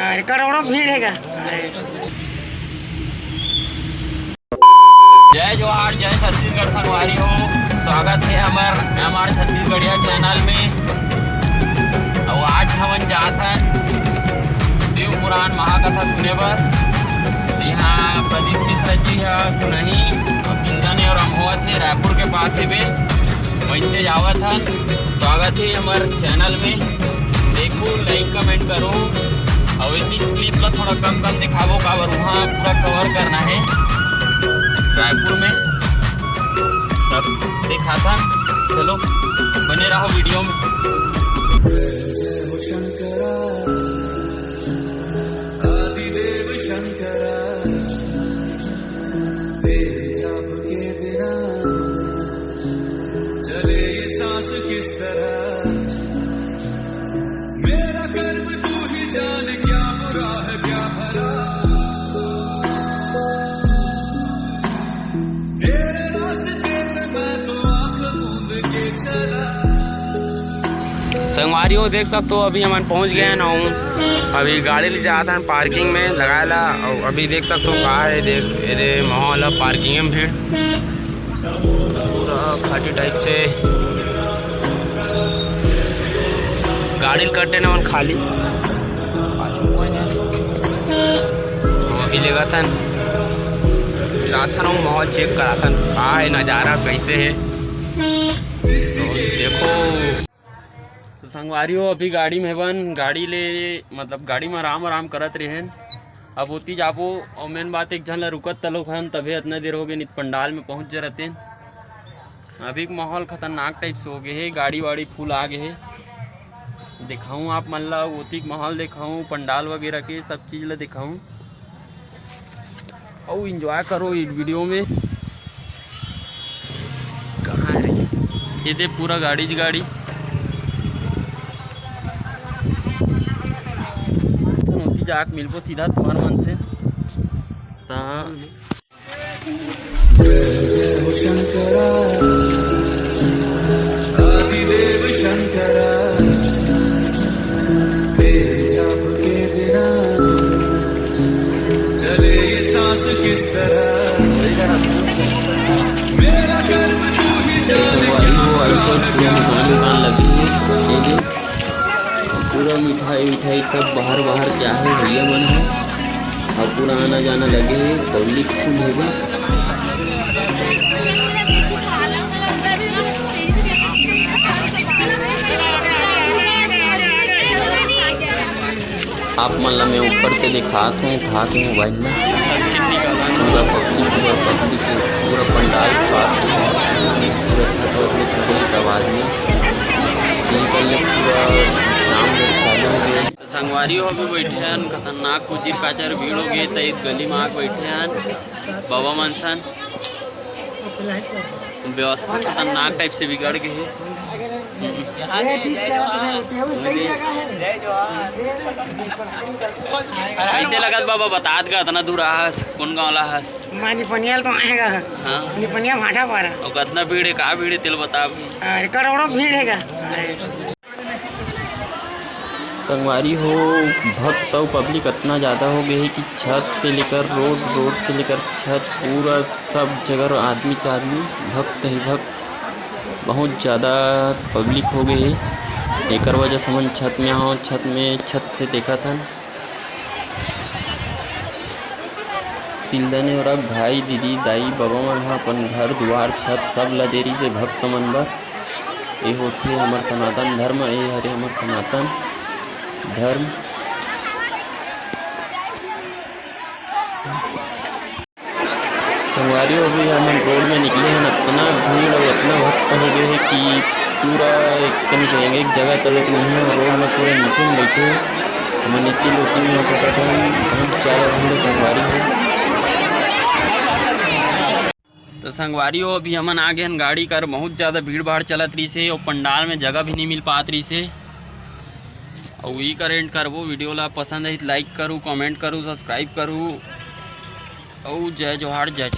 करोड़ों भीड़ है। जय जोहार, जय छत्तीसगढ़ संगवारी हो। स्वागत है हमारे छत्तीसगढ़िया चैनल में। और आज हम जात हैं शिव पुराण महाकथा सुने पर। जी हाँ, प्रदीप मिश्रा जी है सुनही और किंदन और अमोहत है रायपुर के पास है वे वहीं से जावत है। स्वागत है हमारे चैनल में। देखो, लाइक कमेंट करो और इसी क्लिप ला थोड़ा कम दिखावो का वहाँ पूरा कवर करना है रायपुर में, तब देखा था। चलो बने रहो वीडियो में। आदिदेव शंकरा तेरे जाप के बिना चले ये सांस किस तरह। मेरा कर्म तू ही जाने, क्या बुरा है क्या भला। तेरे रास्ते पे मैं तो आंख मूंद के चला। संगवारियों देख सकते हो, अभी हम पहुंच गए ना। अभी गाड़ी ले जाता है पार्किंग में लगाया। और अभी देख सकते हो कहा है, देख माहौल है पार्किंग में भीड़ पूरा खाटी टाइप से गाड़ी कट्टे ना खाली। अभी लेगा था रात ना माहौल चेक करा था कहा है नज़ारा कैसे है, तो देखो। तो संगवारियों अभी गाड़ी में बन गाड़ी ले मतलब गाड़ी में आराम करत रहे। अब होती जाबो और मेन बात एक झन ला रुकत तलोक हन, तभी इतना देर हो गए नित पंडाल में पहुंच जा रहते। अभी माहौल खतरनाक टाइप से हो गए है, गाड़ी वाड़ी फुल आ गए है। दिखाऊँ आप मन ला ओती माहौल दिखाऊँ, पंडाल वगैरह के सब चीज़ ला दिखाऊँ और इंजॉय करो इस वीडियो में। कहाँ है ये दे पूरा गाड़ी जाक मिलबो सीधा तुम्हार मन से। आदिदेव शंकरा तेरे जाप के बिना चले ये सांस किस तरह। मेरा कर्म तू ही जाने, दुकान लगी है। पूरा मिठाई सब बाहर क्या है भैया मन है। और पूरा आना जाना लगे है, पब्लिक फुल है बा। आप मन ला मैं ऊपर से दिखाता हूँ उठा के मोबाइल में। पूरा पब्लिक पूरा पंडाल के पास पूरा छत में छुटे सब आदमी निकल पूरा शाम में चालू हो गए। संगवारी हो भी बैठे हैं, खतरनाक कुछ काचर भीड़ हो गई। तो इस गली में आके बैठे हैं बाबा मनसन। व्यवस्था खतरनाक टाइप से बिगड़ गई है। कैसे लगा बाबा बता दे इतना दूर आहस कौन गाँव ला हस निपनिया तो आएगा। हाँ निपनिया भाटा पारा और कितना भीड़ है, कहाँ भीड़ है तेल बता। करोड़ों भीड़ है। संगवारी हो भक्त और पब्लिक इतना ज़्यादा हो गई है कि छत से लेकर रोड से लेकर छत पूरा सब जगह आदमी भक्त ही भक्त। बहुत ज़्यादा पब्लिक हो गई है। एक वजह से हम छत में आओ, छत से देखा था तिलदने और अब भाई दीदी दाई बाबा मन अपन घर द्वार छत सब ला देरी से भक्त मन बर। ये होते हमार सनातन धर्म, ये हरे हमार सनातन धर्म। संगवारी हो गई हम रोड में निकले हैं, इतना भीड़ और इतना भक्त हो गए है कि पूरा एक जगह तलक नहीं है। रोड में पूरे नीचे में बैठे हैं। हमें इतनी लोग नहीं हो सका था, हम ज़्यादा भीड़ संगवारी हो। तो संगवारी हो अभी हमन आ गए हैं गाड़ी कर। बहुत ज़्यादा भीड़ भाड़ चलत रही से और पंडाल में जगह भी नहीं मिल पात रही से। और वही करेंट करबो। वीडियो ला पसंद है लाइक करूँ, कमेंट करूँ, सब्सक्राइब करूँ और जय जोहार जय।